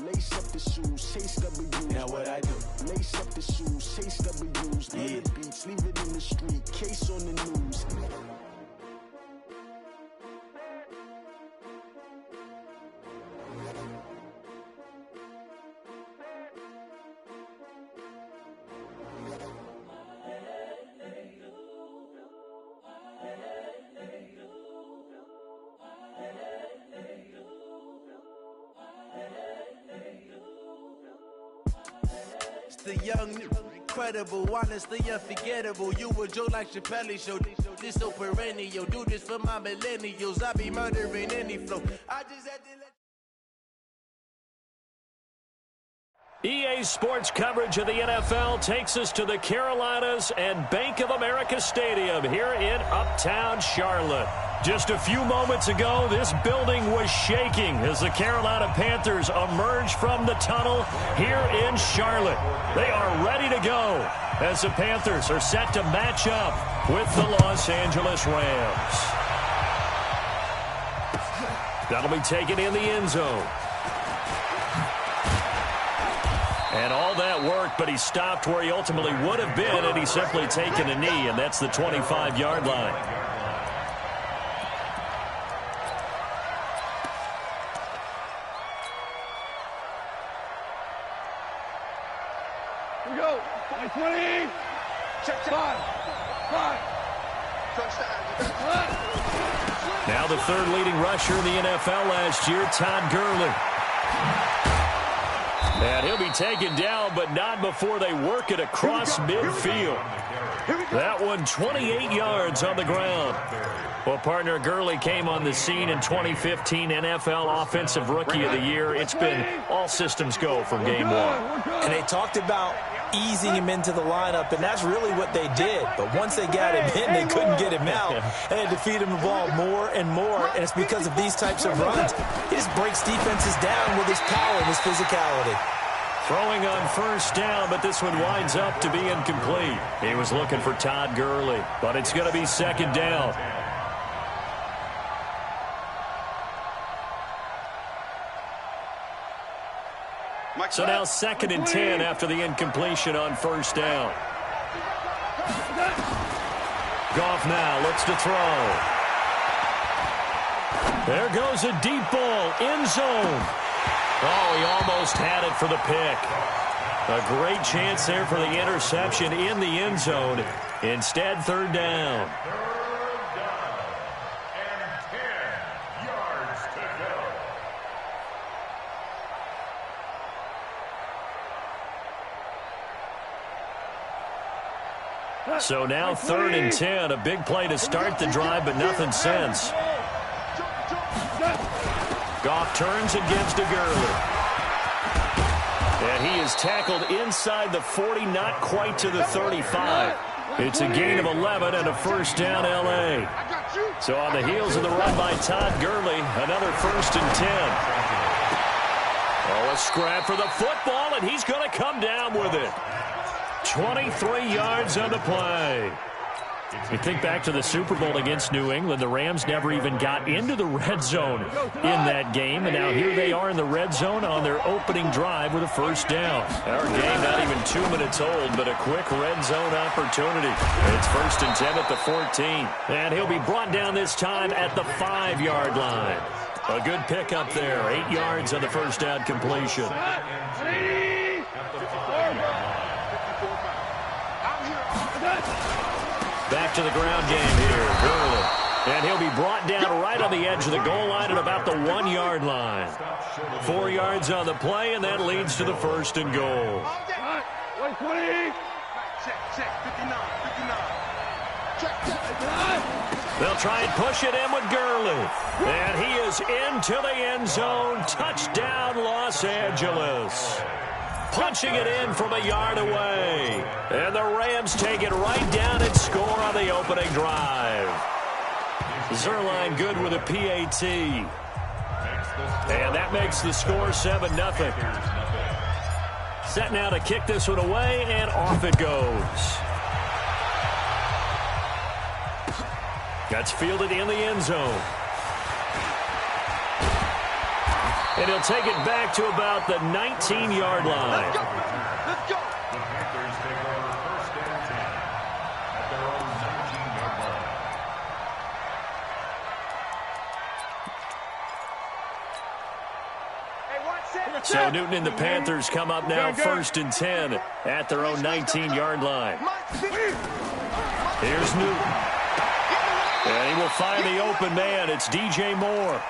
Lace up the shoes, chase W's. Now what I do? Lace up the shoes, chase W's. Yeah. Leave the beats, leave it in the street, case on the news. The young, incredible, honestly unforgettable. You a Joe like Chappelle show. This so perennial. Do this for my millennials. I be murdering any flow. I just had to let. EA Sports coverage of the NFL takes us to the Carolinas and Bank of America Stadium here in Uptown Charlotte. Just a few moments ago, this building was shaking as the Carolina Panthers emerged from the tunnel here in Charlotte. They are ready to go as the Panthers are set to match up with the Los Angeles Rams. That'll be taken in the end zone. And all that work, but he stopped where he ultimately would have been had he simply taken a knee, and that's the 25-yard line. Here we go. 20. Check. 5. Now the third leading rusher in the NFL last year, Todd Gurley. And he'll be taken down, but not before they work it across midfield. That one 28 yards on the ground. Well, partner, Gurley came on the scene in 2015 NFL Offensive Rookie of the Year. It's been all systems go from game one. And they talked about easing him into the lineup, and that's really what they did. But once they got him in, they couldn't get him out. They had to feed him the ball more and more, and it's because of these types of runs. He just breaks defenses down with his power and his physicality. Throwing on first down, but this one winds up to be incomplete. He was looking for Todd Gurley, but it's going to be second down. So now 2nd and 10 after the incompletion on first down. Goff now looks to throw. There goes a deep ball, end zone. Oh, he almost had it for the pick. A great chance there for the interception in the end zone. Instead, third down. So now 3rd and 10, a big play to start the drive, but nothing since. Goff turns and gives to Gurley. And he is tackled inside the 40, not quite to the 35. It's a gain of 11 and a first down L.A. So on the heels of the run by Todd Gurley, another 1st and 10. Oh, a scrap for the football, and he's going to come down with it. 23 yards on the play. You think back to the Super Bowl against New England, the Rams never even got into the red zone in that game, and now here they are in the red zone on their opening drive with a first down. Our game not even 2 minutes old, but a quick red zone opportunity. It's 1st and 10 at the 14, and he'll be brought down this time at the 5-yard line. A good pickup there, 8 yards on the first down completion. Back to the ground game here, Gurley. And he'll be brought down right on the edge of the goal line at about the 1-yard line. 4 yards on the play, and that leads to the 1st and goal. They'll try and push it in with Gurley. And he is into the end zone. Touchdown, Los Angeles. Punching it in from a yard away. And the Rams take it right down and score on the opening drive. Zerline good with a PAT. And that makes the score 7-0. Set now to kick this one away, and off it goes. That's fielded in the end zone. And he'll take it back to about the 19-yard line. Let's go. Panthers take over first and 10 at their own 19-yard line. So Newton and the Panthers come up now first and 10 at their own 19-yard line. Here's Newton. And he will find the open man. It's DJ Moore.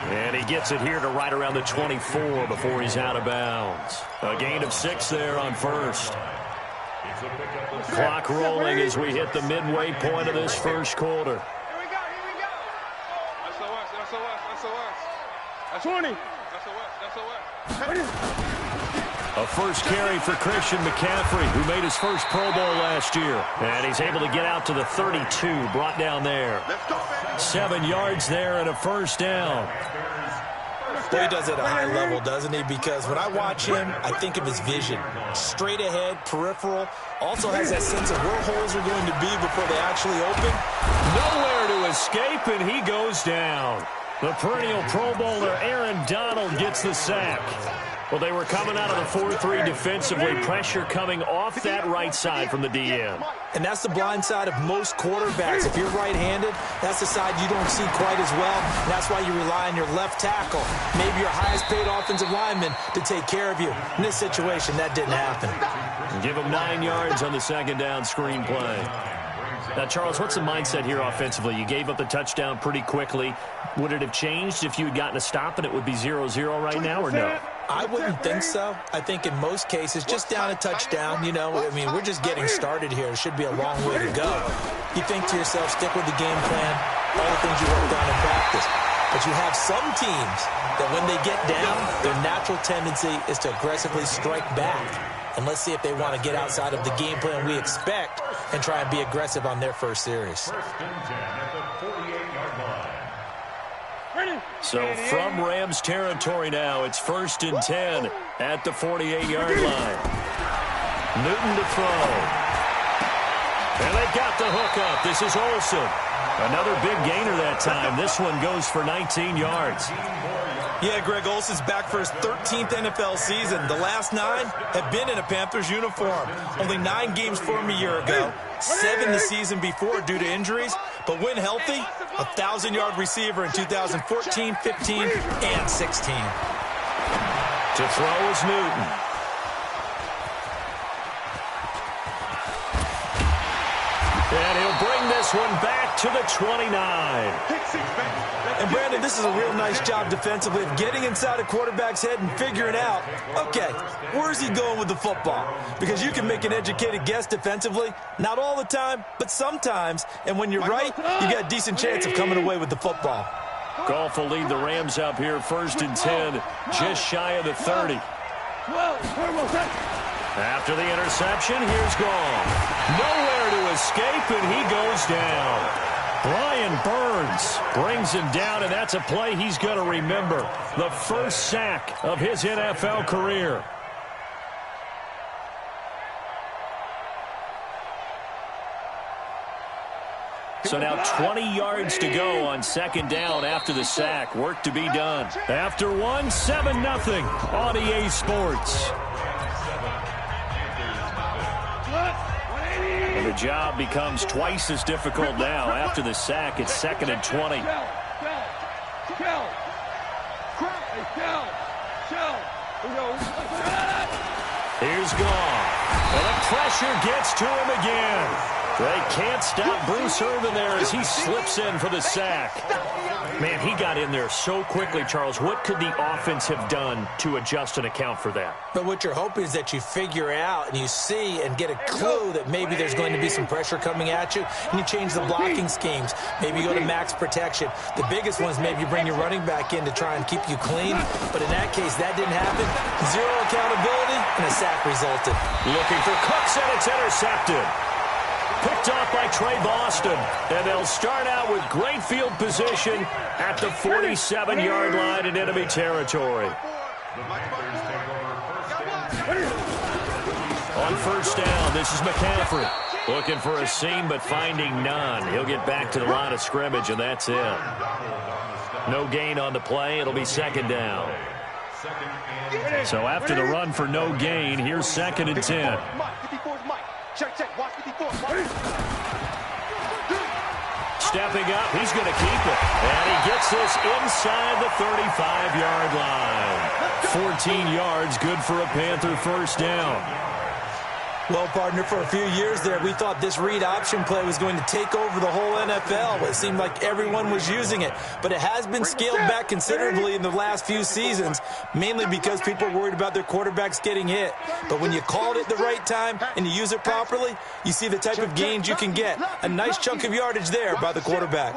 And he gets it here to right around the 24 before he's out of bounds. A gain of 6 there on first. Clock rolling as we hit the midway point of this first quarter. Here we go. SOS. That's 20. SOS. A first carry for Christian McCaffrey, who made his first Pro Bowl last year. And he's able to get out to the 32, brought down there. 7 yards there and a first down. Well, he does it at a high level, doesn't he? Because when I watch him, I think of his vision. Straight ahead, peripheral. Also has that sense of where holes are going to be before they actually open. Nowhere to escape, and he goes down. The perennial Pro Bowler Aaron Donald gets the sack. Well, they were coming out of the 4-3 defensively. Pressure coming off that right side from the DM. And that's the blind side of most quarterbacks. If you're right-handed, that's the side you don't see quite as well. And that's why you rely on your left tackle, maybe your highest-paid offensive lineman, to take care of you. In this situation, that didn't happen. Give him 9 yards on the second down screen play. Now, Charles, what's the mindset here offensively? You gave up the touchdown pretty quickly. Would it have changed if you had gotten a stop and it would be 0-0 right now, or no? I wouldn't think so. I think in most cases, just down a touchdown, we're just getting started here. It should be a long way to go. You think to yourself, stick with the game plan, all the things you worked on in practice. But you have some teams that when they get down, their natural tendency is to aggressively strike back. And let's see if they want to get outside of the game plan we expect and try and be aggressive on their first series. First and 10 at the 48-yard line. So from Rams territory now, it's first and 10 at the 48-yard line. Newton to throw. And they've got the hook up. This is Olsen. Another big gainer that time. This one goes for 19 yards. Yeah, Greg, Olsen's back for his 13th NFL season. The last 9 have been in a Panthers uniform. Only 9 games for him a year ago, 7 the season before due to injuries. But when healthy, a 1,000-yard receiver in 2014, 15, and 16. To throw is Newton. And he'll bring this one back to the 29. And, Brandon, this is a real nice job defensively of getting inside a quarterback's head and figuring out, okay, where's he going with the football? Because you can make an educated guess defensively, not all the time, but sometimes. And when you're right, you got a decent chance of coming away with the football. Goff will lead the Rams up here first and 10, just shy of the 30. After the interception, here's Goff. Nowhere to escape, and he goes down. Brian Burns brings him down, and that's a play he's going to remember. The first sack of his NFL career. So now 20 yards to go on second down after the sack. Work to be done. After one, 7-0 on EA Sports. And the job becomes twice as difficult now. After the sack, it's 2nd and 20. Here's Goff. And the pressure gets to him again. They can't stop Bruce Irvin there as he slips in for the sack. Man, he got in there so quickly, Charles. What could the offense have done to adjust and account for that? But what you're hoping is that you figure out and you see and get a clue that maybe there's going to be some pressure coming at you, and you change the blocking schemes. Maybe you go to max protection. The biggest one is maybe you bring your running back in to try and keep you clean. But in that case, that didn't happen. Zero accountability, and a sack resulted. Looking for Cooks, and it's intercepted. Picked off by Trey Boston, and they'll start out with great field position at the 47-yard line in enemy territory. On first down, this is McCaffrey. Looking for a seam, but finding none. He'll get back to the line of scrimmage, and that's it. No gain on the play. It'll be second down. So after the run for no gain, here's 2nd and 10. Stepping up, he's going to keep it. And he gets this inside the 35-yard line. 14 yards, good for a Panther first down. Well, partner, for a few years there, we thought this read option play was going to take over the whole NFL. It seemed like everyone was using it, but it has been scaled back considerably in the last few seasons, mainly because people are worried about their quarterbacks getting hit. But when you call it at the right time and you use it properly, you see the type of gains you can get. A nice chunk of yardage there by the quarterback.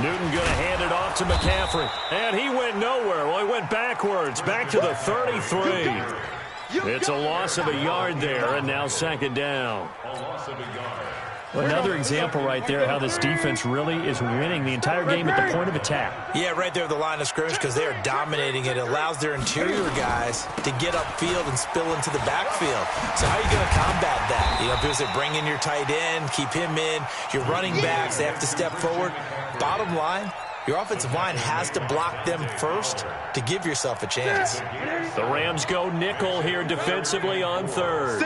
Newton going to hand it off to McCaffrey. And he went nowhere. Well, he went backwards, back to the 33. It's a loss of a yard there, and now 2nd down. Well, another example right there how this defense really is winning the entire game at the point of attack. Yeah, right there at the line of scrimmage because they are dominating it. It allows their interior guys to get upfield and spill into the backfield. So how are you going to combat that? You know, because they bring in your tight end, keep him in. Your running backs, they have to step forward. Bottom line, your offensive line has to block them first to give yourself a chance. The Rams go nickel here defensively on 3rd.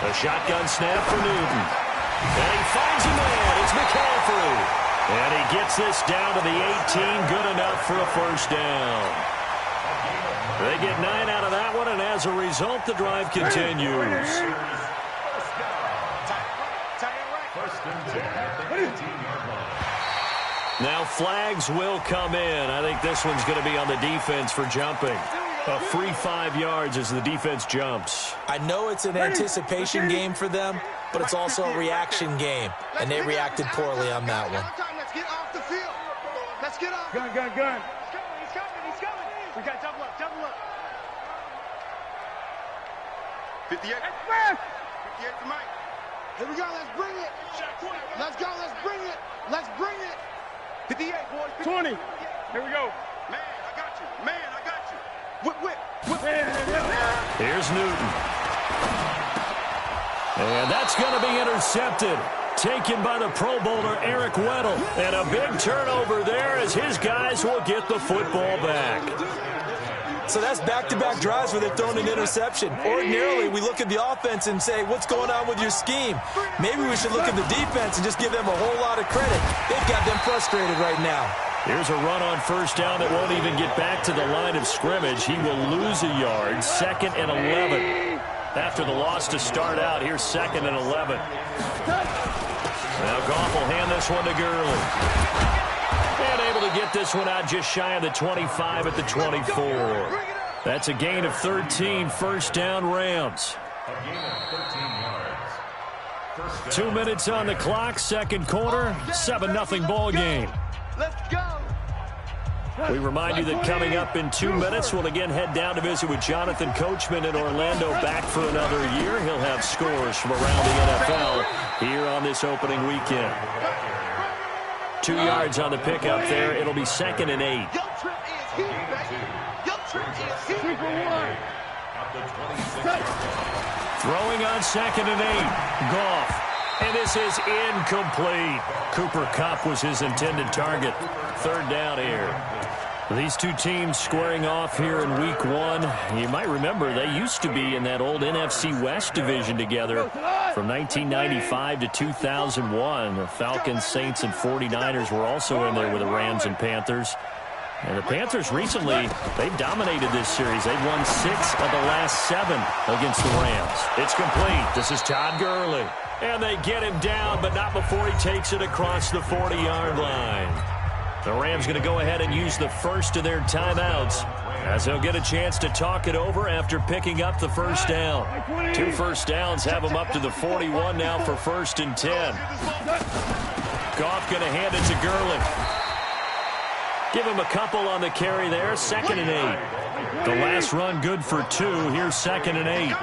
A shotgun snap for Newton. And he finds a man. It's McCaffrey. And he gets this down to the 18. Good enough for a first down. They get 9 out of that one, and as a result, the drive continues. Now flags will come in. I think this one's going to be on the defense for jumping. A free 5 yards as the defense jumps. I know it's an anticipation game for them, but it's also a reaction game, and they reacted poorly on that one. Let's get off the field. Let's get off. Gun. He's coming. We got double up. 58. 58 to Mike. Here we go. Let's bring it. Let's go. Let's bring it. 58, boys. 20. Here we go. Man, I got you. Whip. Here's Newton. And that's going to be intercepted. Taken by the Pro Bowler Eric Weddle. And a big turnover there as his guys will get the football back. So that's back-to-back drives where they've thrown an interception. Ordinarily, we look at the offense and say, what's going on with your scheme? Maybe we should look at the defense and just give them a whole lot of credit. They've got them frustrated right now. Here's a run on first down that won't even get back to the line of scrimmage. He will lose a yard. 2nd and 11. After the loss to start out, here's 2nd and 11. Now Goff will hand this one to Gurley. And able to get this one out just shy of the 25 at the 24. That's a gain of 13. First down, Rams. A gain of 13 yards. First down. 2 minutes on the clock, second quarter, 7-0 ball game. Let's go. We remind you that coming up in 2 minutes, we'll again head down to visit with Jonathan Coachman in Orlando, back for another year. He'll have scores from around the NFL here on this opening weekend. 2 yards on the pickup there. It'll be 2nd and 8. Your trip is here, baby. Your trip is here. Throwing on 2nd and 8. Goff. And this is incomplete. Cooper Kupp was his intended target. 3rd down here. These two teams squaring off here in week 1. You might remember they used to be in that old NFC West division together from 1995 to 2001. The Falcons, Saints, and 49ers were also in there with the Rams and Panthers. And the Panthers recently, they've dominated this series. They've won 6 of the last 7 against the Rams. It's complete. This is Todd Gurley. And they get him down, but not before he takes it across the 40-yard line. The Rams going to go ahead and use the first of their timeouts as they'll get a chance to talk it over after picking up the first down. 2 first downs have them up to the 41 now for 1st and 10. Goff going to hand it to Gurley. Give him a couple on the carry there. 2nd and 8. The last run good for 2. Here's 2nd and 8.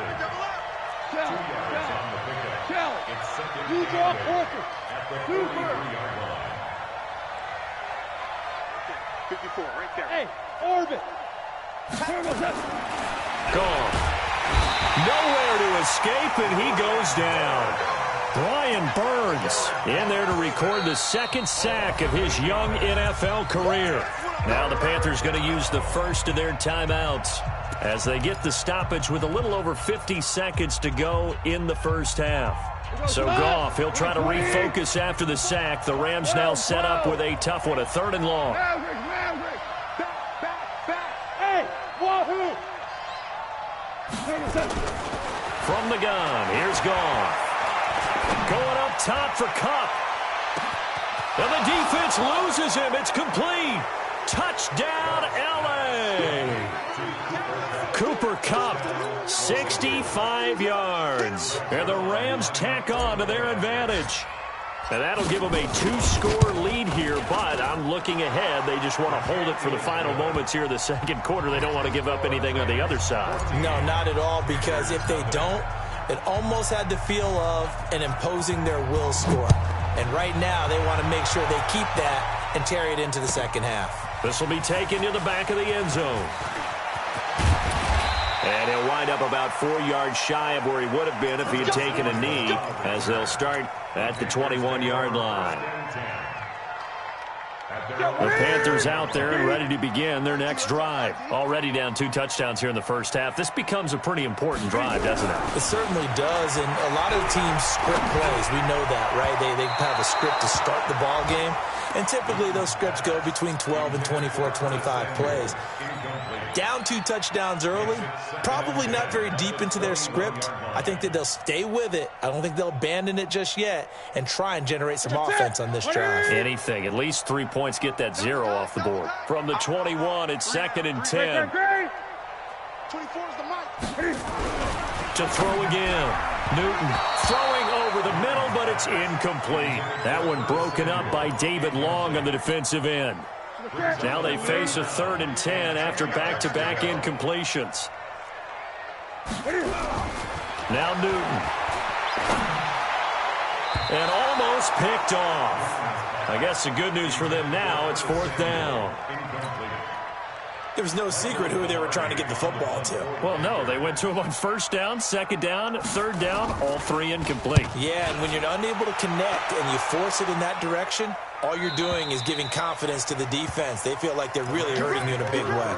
54, right there. Hey, orbit. Gone. Nowhere to escape, and he goes down. Brian Burns in there to record the second sack of his young NFL career. Now the Panthers going to use the first of their timeouts as they get the stoppage with a little over 50 seconds to go in the first half. So Goff, he'll try to refocus after the sack. The Rams now set up with a tough one, a 3rd and long. From the gun, here's Goff. Going up top for Kupp. And the defense loses him. It's complete. Touchdown, L.A. Cooper Kupp, 65 yards. And the Rams tack on to their advantage. And that'll give them a 2-score lead here, but I'm looking ahead. They just want to hold it for the final moments here in the second quarter. They don't want to give up anything on the other side. No, not at all, because if they don't, it almost had the feel of an imposing their will score. And right now, they want to make sure they keep that and carry it into the second half. This will be taken to the back of the end zone. And he'll wind up about 4 yards shy of where he would have been if he had taken a knee, as they'll start at the 21-yard line. The Panthers out there and ready to begin their next drive. Already down 2 touchdowns here in the first half. This becomes a pretty important drive, doesn't it? It certainly does, and a lot of the teams script plays. We know that, right? They have a script to start the ball game, and typically those scripts go between 12 and 24, 25 plays. Down 2 touchdowns early, probably not very deep into their script. I think that they'll stay with it. I don't think they'll abandon it just yet and try and generate some offense on this drive. Anything. At least 3 points, get that 0 off the board. From the 21, it's 2nd and 10. 24 is the mic. To throw again. Newton throwing over the middle, but it's incomplete. That one broken up by David Long on the defensive end. Now they face a 3rd and 10 after back-to-back incompletions. Now Newton. And almost picked off. I guess the good news for them now, it's 4th down. There was no secret who they were trying to get the football to. Well, no, they went to him on 1st down, 2nd down, 3rd down, all 3 incomplete. Yeah, and when you're unable to connect and you force it in that direction, all you're doing is giving confidence to the defense. They feel like they're really hurting you in a big way.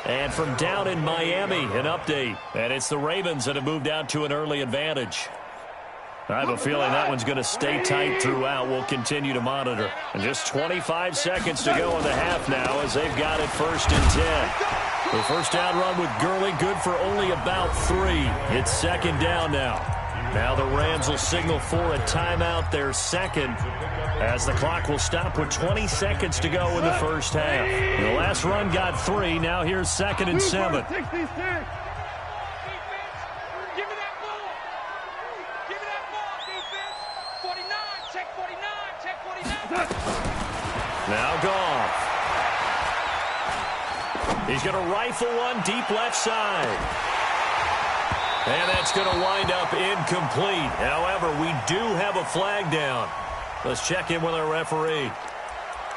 And from down in Miami, an update. And it's the Ravens that have moved out to an early advantage. I have a feeling that one's going to stay tight throughout. We'll continue to monitor. And just 25 seconds to go in the half now as they've got it 1st and 10. The first down run with Gurley good for only about 3. It's 2nd down now. Now the Rams will signal for a timeout, their second, as the clock will stop with 20 seconds to go in the first half. The last run got 3. Now here's 2nd and 7. Now Goff. He's going to rifle one deep left side. And that's going to wind up incomplete. However, we do have a flag down. Let's check in with our referee.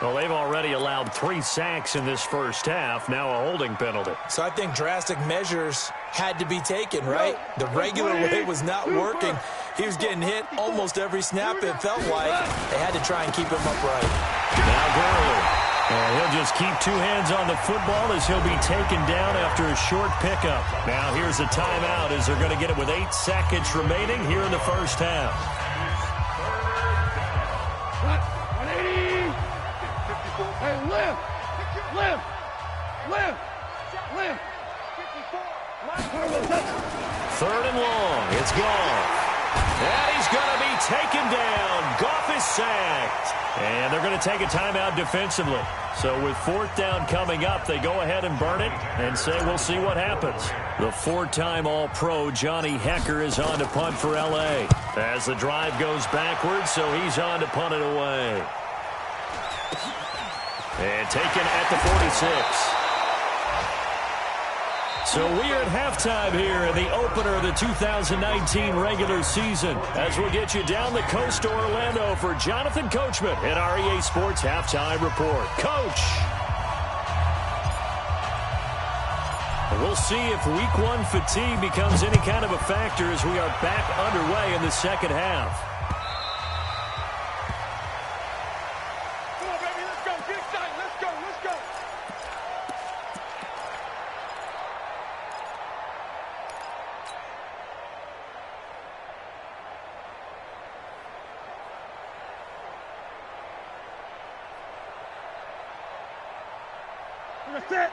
Well, they've already allowed 3 sacks in this first half. Now a holding penalty. So I think drastic measures had to be taken, right? The regular way was not working. He was getting hit almost every snap, it felt like. They had to try and keep him upright. Now Gurley. And he'll just keep 2 hands on the football as he'll be taken down after a short pickup. Now here's a timeout as they're going to get it with 8 seconds remaining here in the first half. 180. Hey, lift. 3rd and long. It's Goff. And he's going to be taken down. Goff is sacked. And they're going to take a timeout defensively. So with 4th down coming up, they go ahead and burn it and say we'll see what happens. The 4-time All-Pro Johnny Hecker is on to punt for L.A. as the drive goes backwards, so he's on to punt it away. And taken at the 46. So we are at halftime here in the opener of the 2019 regular season as we'll get you down the coast to Orlando for Jonathan Coachman at our EA Sports Halftime Report. Coach! We'll see if week one fatigue becomes any kind of a factor as we are back underway in the second half. Come on, baby, let's go. Get excited. Let's go. Let's go.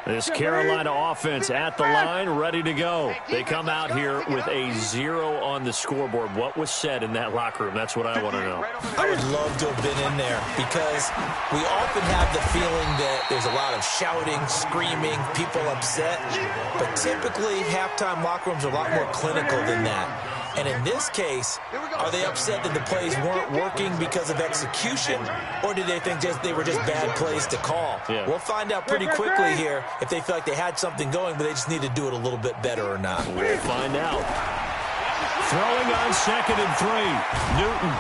This Carolina offense at the line, ready to go. They come out here with a 0 on the scoreboard. What was said in that locker room? That's what I want to know. I would love to have been in there because we often have the feeling that there's a lot of shouting, screaming, people upset. But typically, halftime locker rooms are a lot more clinical than that. And in this case, are they upset that the plays weren't working because of execution, or did they think they were just bad plays to call? Yeah. We'll find out pretty quickly here if they feel like they had something going, but they just need to do it a little bit better or not. We'll find out. Throwing on 2nd and 3. Newton.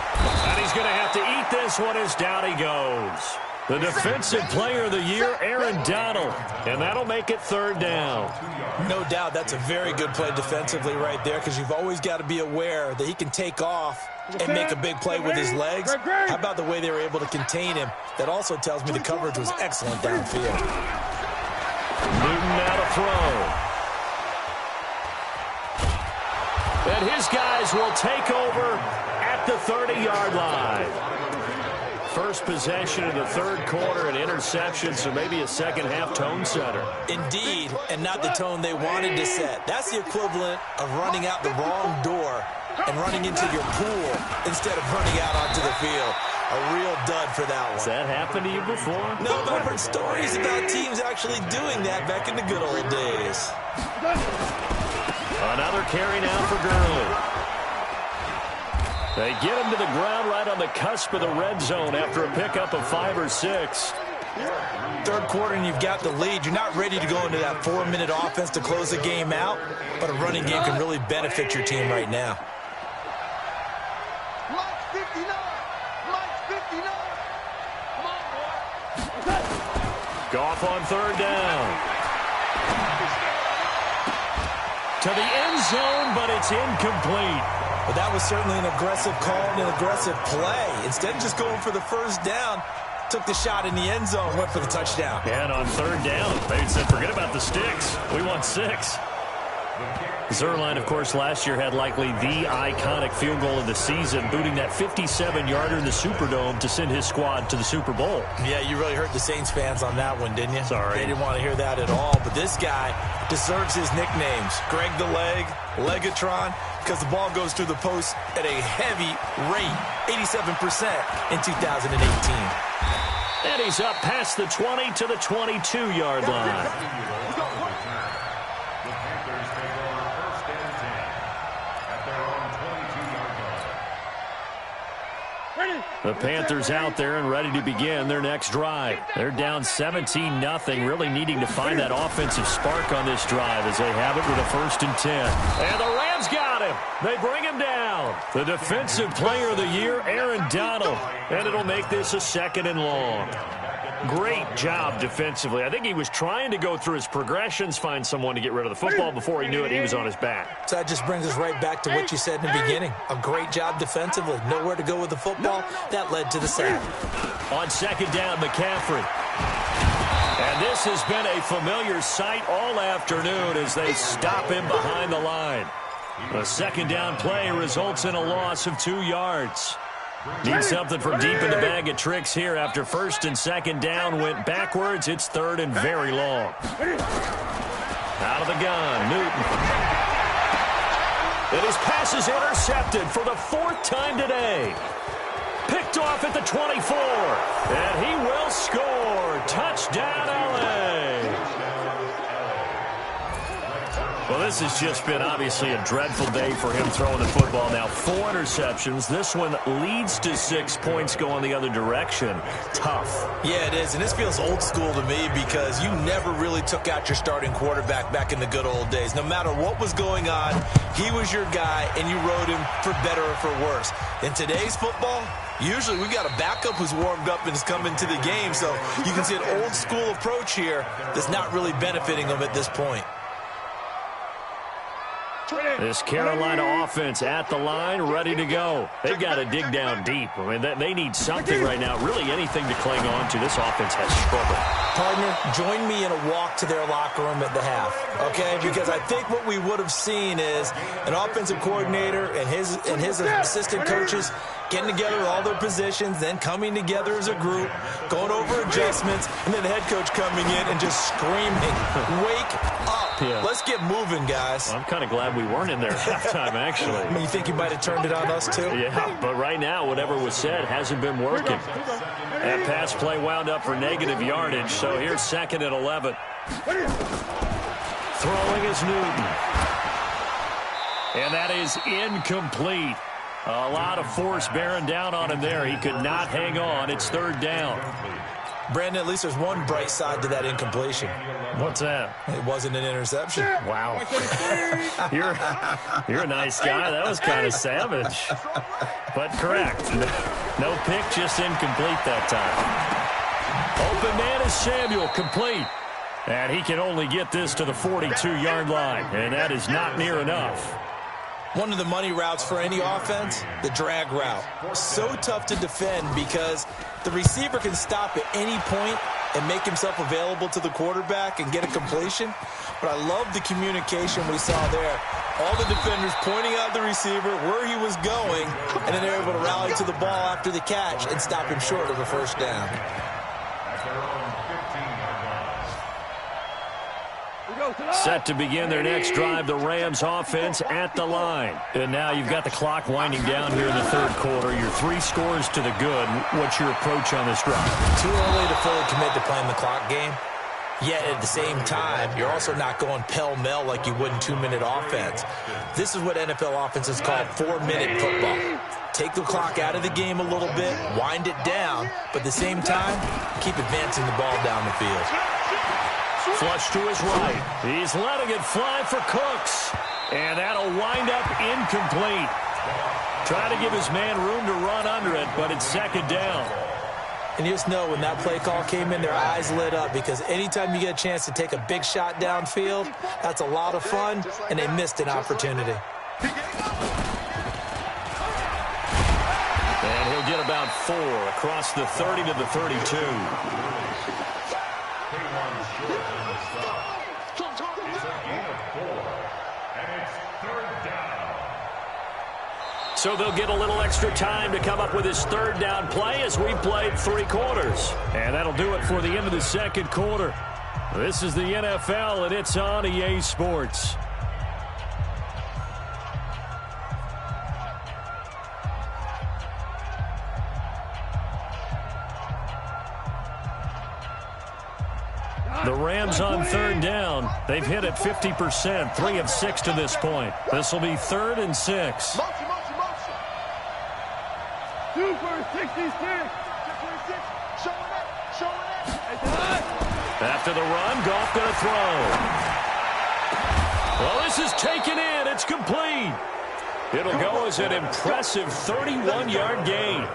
And he's going to have to eat this one as down he goes. The defensive player of the year, Aaron Donald. And that'll make it 3rd down. No doubt that's a very good play defensively right there because you've always got to be aware that he can take off and make a big play with his legs. How about the way they were able to contain him? That also tells me the coverage was excellent downfield. Newton now to throw. And his guys will take over at the 30-yard line. First possession in the 3rd quarter, an interception, so maybe a second-half tone setter. Indeed, and not the tone they wanted to set. That's the equivalent of running out the wrong door and running into your pool instead of running out onto the field. A real dud for that one. Has that happened to you before? No, but I've heard stories about teams actually doing that back in the good old days. Another carry now for Gurley. They get him to the ground right on the cusp of the red zone after a pickup of 5 or 6. 3rd quarter and you've got the lead. You're not ready to go into that 4-minute offense to close the game out, but a running game can really benefit your team right now. Mike's 59. Mike's 59. Come on, boy. Goff on 3rd down. To the end zone, but it's incomplete. But that was certainly an aggressive call and an aggressive play. Instead of just going for the 1st down, took the shot in the end zone, went for the touchdown. And on 3rd down, they said, forget about the sticks. We want 6. Zuerlein, of course, last year had likely the iconic field goal of the season, booting that 57-yarder in the Superdome to send his squad to the Super Bowl. Yeah, you really hurt the Saints fans on that one, didn't you? Sorry. They didn't want to hear that at all. But this guy deserves his nicknames. Greg the Leg, Legatron, because the ball goes through the post at a heavy rate, 87% in 2018. And he's up past the 20 to the 22-yard line. The Panthers out there and ready to begin their next drive. They're down 17-0, really needing to find that offensive spark on this drive as they have it with a 1st and 10. And the Rams got him. They bring him down. The defensive player of the year, Aaron Donald. And it'll make this a 2nd and long. Great job defensively. I think he was trying to go through his progressions, find someone to get rid of the football. Before he knew it, he was on his back. So that just brings us right back to what you said in the beginning. A great job defensively. Nowhere to go with the football. That led to the sack. On 2nd down, McCaffrey. And this has been a familiar sight all afternoon as they stop him behind the line. A 2nd down play results in a loss of 2 yards. Need something from deep in the bag of tricks here after 1st and 2nd down went backwards. It's 3rd and very long. Out of the gun, Newton. And his pass is intercepted for the 4th time today. Picked off at the 24. And he will score. Touchdown, LA. Well, this has just been obviously a dreadful day for him throwing the football. Now 4 interceptions. This one leads to 6 points going the other direction. Tough. Yeah, it is. And this feels old school to me because you never really took out your starting quarterback back in the good old days. No matter what was going on, he was your guy, and you rode him for better or for worse. In today's football, usually we got a backup who's warmed up and is coming to the game. So you can see an old school approach here that's not really benefiting them at this point. This Carolina offense at the line, ready to go. They've got to dig down deep. I mean, they need something right now, really anything to cling on to. This offense has struggled. Partner, join me in a walk to their locker room at the half, okay? Because I think what we would have seen is an offensive coordinator and his assistant coaches getting together with all their positions, then coming together as a group, going over adjustments, and then the head coach coming in and just screaming, "Wake up. Yeah. Let's get moving, guys." I'm kind of glad we weren't in there at halftime, actually. You think you might have turned it on us, too? Yeah, but right now, whatever was said hasn't been working. That pass play wound up for negative yardage, so here's 2nd and 11. Throwing is Newton. And that is incomplete. A lot of force bearing down on him there. He could not hang on. It's 3rd down. Brandon, at least there's one bright side to that incompletion. What's that? It wasn't an interception. Wow. You're a nice guy. That was kind of savage. But correct. No pick, just incomplete that time. Open man is Samuel, complete. And he can only get this to the 42-yard line, and that is not near enough. One of the money routes for any offense, the drag route. So tough to defend because the receiver can stop at any point and make himself available to the quarterback and get a completion. But I love the communication we saw there. All the defenders pointing out the receiver, where he was going, and then they're able to rally to the ball after the catch and stop him short of a 1st down. Set to begin their next drive, the Rams offense at the line. And now you've got the clock winding down here in the 3rd quarter. You're 3 scores to the good. What's your approach on this drive? Too early to fully commit to playing the clock game. Yet at the same time, you're also not going pell-mell like you would in 2-minute offense. This is what NFL offenses call 4-minute football. Take the clock out of the game a little bit, wind it down, but at the same time, keep advancing the ball down the field. Flush to his right. He's letting it fly for Cooks. And that'll wind up incomplete. Trying to give his man room to run under it, but it's 2nd down. And you just know when that play call came in, their eyes lit up because anytime you get a chance to take a big shot downfield, that's a lot of fun, and they missed an opportunity. And he'll get about 4 across the 30 to the 32. So they'll get a little extra time to come up with his 3rd down play as we've played 3 quarters. And that'll do it for the end of the 2nd quarter. This is the NFL, and it's on EA Sports. The Rams on 3rd down. They've hit it 50%, 3 of 6 to this point. This will be 3rd and 6. Motion, motion, motion. 2 for 66. Showing it, showing it. After the run, Goff going to throw. Well, this is taken in. It's complete. It'll go as an impressive 31-yard gain.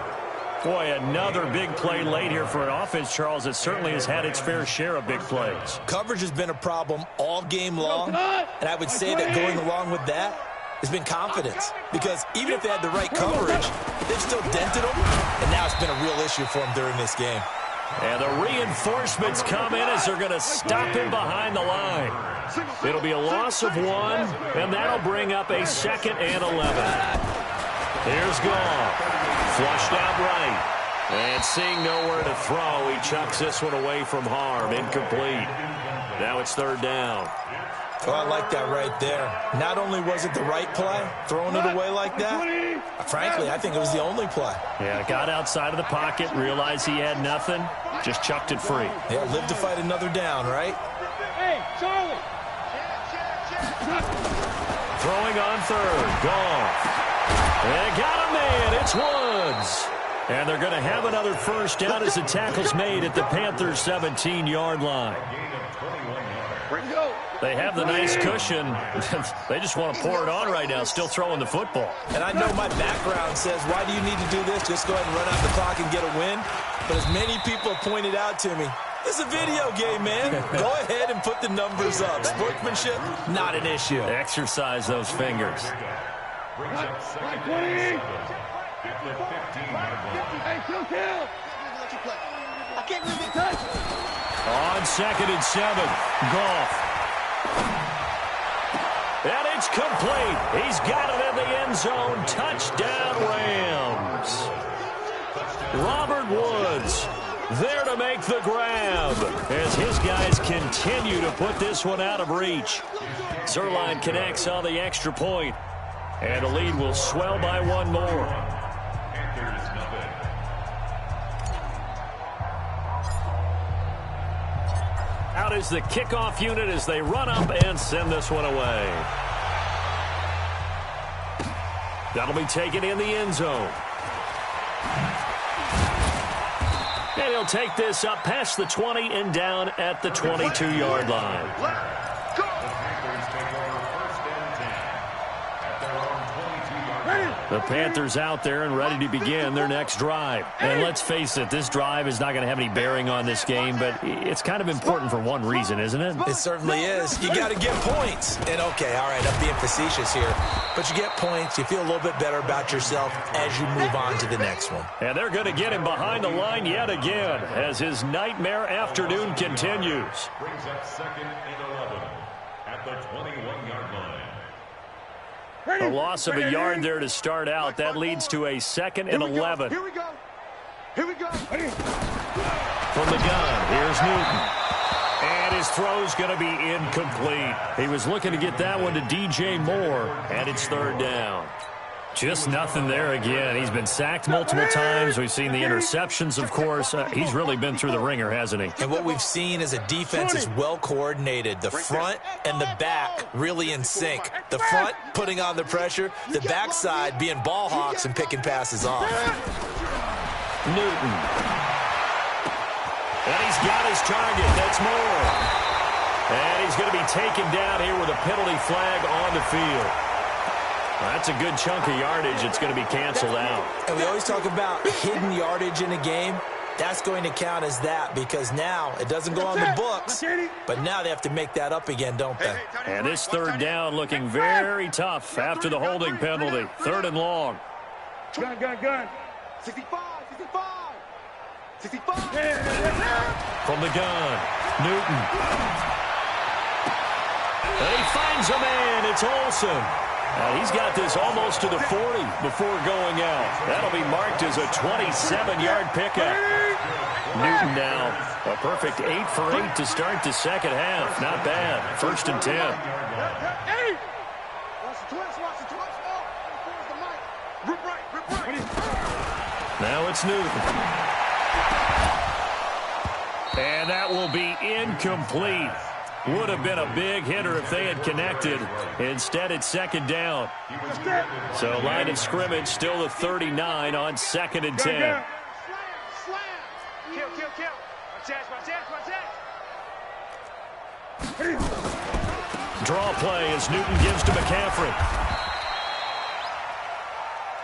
Boy, another big play late here for an offense, Charles, that certainly has had its fair share of big plays. Coverage has been a problem all game long, and I would say that going along with that has been confidence. Because even if they had the right coverage, they've still dented them, and now it's been a real issue for them during this game. And the reinforcements come in as they're going to stop him behind the line. It'll be a loss of 1, and that'll bring up a 2nd and 11. Here's Goff. Flushed out right. And seeing nowhere to throw, he chucks this one away from harm. Incomplete. Now it's 3rd down. Oh, I like that right there. Not only was it the right play, throwing it away like that, frankly, I think it was the only play. Yeah, got outside of the pocket, realized he had nothing, just chucked it free. Yeah, live to fight another down, right? Hey, Charlie. Throwing on 3rd. Goff. They got a man. It's Woods. And they're going to have another 1st down as the tackle's made at the Panthers' 17-yard line. They have the nice cushion. They just want to pour it on right now, still throwing the football. And I know my background says, why do you need to do this? Just go ahead and run out the clock and get a win. But as many people have pointed out to me, It's a video game, man. Go ahead and put the numbers up. Sportsmanship, not an issue. Exercise those fingers. Brings up second and 7 at the 15-yard line. Hey, kill. I can't believe they touched. On 2nd and 7, Goff. And it's complete. He's got it in the end zone. Touchdown, Rams. Robert Woods there to make the grab as his guys continue to put this one out of reach. Zerline connects on the extra point, and the lead will swell by one more. Panthers nothing. Out is the kickoff unit as they run up and send this one away. That'll be taken in the end zone. And he'll take this up past the 20 and down at the 22-yard line. The Panthers take over 1st and 10 at their own 22-yard line. The Panthers out there and ready to begin their next drive. And let's face it, this drive is not going to have any bearing on this game, but it's kind of important for one reason, isn't it? It certainly is. You got to get points. And, okay, all right, I'm being facetious here. But you get points, you feel a little bit better about yourself as you move on to the next one. And they're going to get him behind the line yet again as his nightmare afternoon continues. Brings up 2nd and 11 at the 21-yard line. A loss of a yard there to start out. That leads to a 2nd and 11. Here we go. From the gun, here's Newton. And his throw's going to be incomplete. He was looking to get that one to DJ Moore, and it's 3rd down. Just nothing there again. He's been sacked multiple times. We've seen the interceptions, of course. He's really been through the ringer, hasn't he? And what we've seen is a defense is well coordinated. The front and the back really in sync. The front putting on the pressure, the backside being ball hawks and picking passes off. Newton. And he's got his target. That's Moore. And he's going to be taken down here with a penalty flag on the field. That's a good chunk of yardage. It's going to be canceled out. And we always talk about hidden yardage in a game. That's going to count as that because now it doesn't go on the books, but now they have to make that up again, don't they? And this 3rd down looking very tough after the holding penalty. 3rd and long. Gun. 65. From the gun, Newton. And he finds a man. It's Olsen. He's got this almost to the 40 before going out. That'll be marked as a 27-yard pickup. Newton now a perfect 8 for 8 to start the second half. Not bad. 1st and 10. Watch the twist. Oh, there's the mic. Rip right. Now it's Newton. And that will be incomplete. Would have been a big hitter if they had connected. Instead, it's 2nd down. So line of scrimmage still the 39 on 2nd and 10. Slam. Kill. Watch Draw play as Newton gives to McCaffrey.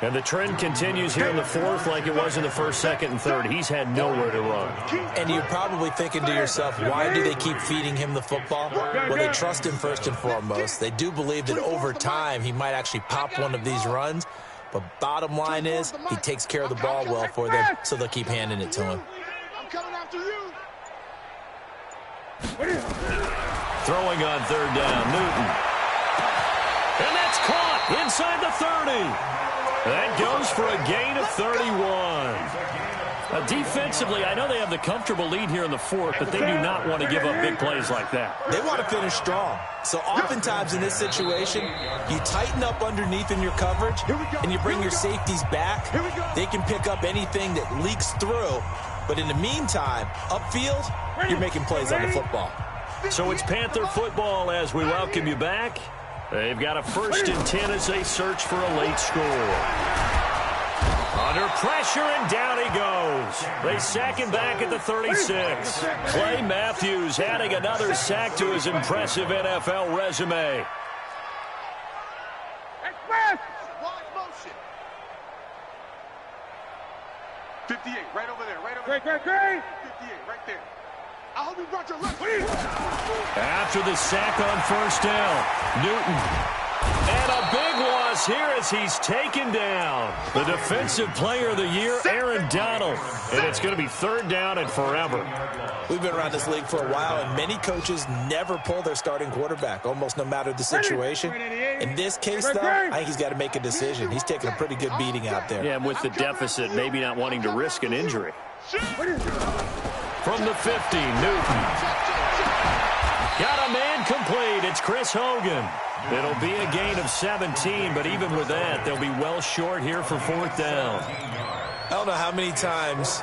And the trend continues here in the 4th like it was in the 1st, 2nd, and 3rd. He's had nowhere to run. And you're probably thinking to yourself, why do they keep feeding him the football? Well, they trust him first and foremost. They do believe that over time he might actually pop one of these runs. But bottom line is he takes care of the ball well for them, so they'll keep handing it to him. I'm coming after you. Throwing on 3rd down, Newton. And that's caught inside the 30. That goes for a gain of 31. Defensively, I know they have the comfortable lead here in the 4th, but they do not want to give up big plays like that. They want to finish strong. So oftentimes in this situation, you tighten up underneath in your coverage, and you bring your safeties back. They can pick up anything that leaks through. But in the meantime, upfield, you're making plays on the football. So it's Panther football as we welcome you back. They've got a 1st and 10 as they search for a late score. Under pressure, and down he goes. They sack him back at the 36. Clay Matthews adding another sack to his impressive NFL resume. Express. Wide motion. 58, right over there. Great. 58, right there. I hope you brought your left. After the sack on first down, Newton. And a big loss here as he's taken down. The defensive player of the year, Aaron Donald. And it's going to be third down and forever. We've been around this league for a while, and many coaches never pull their starting quarterback, almost no matter the situation. In this case, though, I think he's got to make a decision. He's taking a pretty good beating out there. Yeah, and with the deficit, maybe not wanting to risk an injury. From the 50, Newton. Got a man complete. It's Chris Hogan. It'll be a gain of 17, but even with that, they'll be well short here for fourth down. I don't know how many times,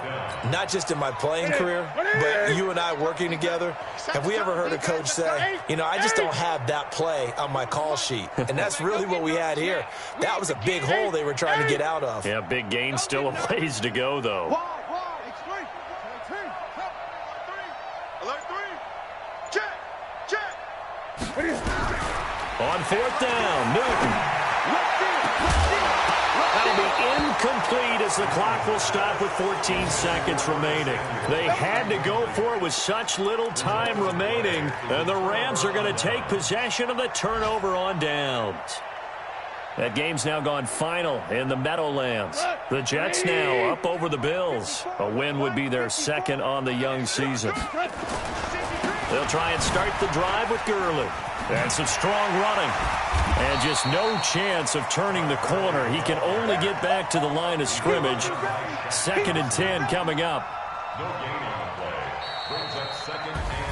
not just in my playing career, but you and I working together, have we ever heard a coach say, you know, I just don't have that play on my call sheet. And that's really what we had here. That was a big hole they were trying to get out of. Yeah, big gain, still a ways to go, though. On fourth down, Newton. That'll be incomplete as the clock will stop with 14 seconds remaining. They had to go for it with such little time remaining, and the Rams are going to take possession of the turnover on downs. That game's now gone final in the Meadowlands. The Jets now up over the Bills. A win would be their second on the young season. They'll try and start the drive with Gurley. And some strong running. And just no chance of turning the corner. He can only get back to the line of scrimmage. 2nd and 10 coming up.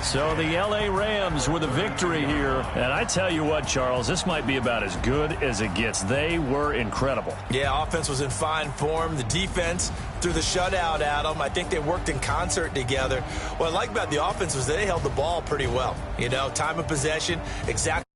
So the L.A. Rams with a victory here. And I tell you what, Charles, this might be about as good as it gets. They were incredible. Yeah, offense was in fine form. The defense through the shutout, Adam. I think they worked in concert together. What I like about the offense was they held the ball pretty well. You know, time of possession, exactly.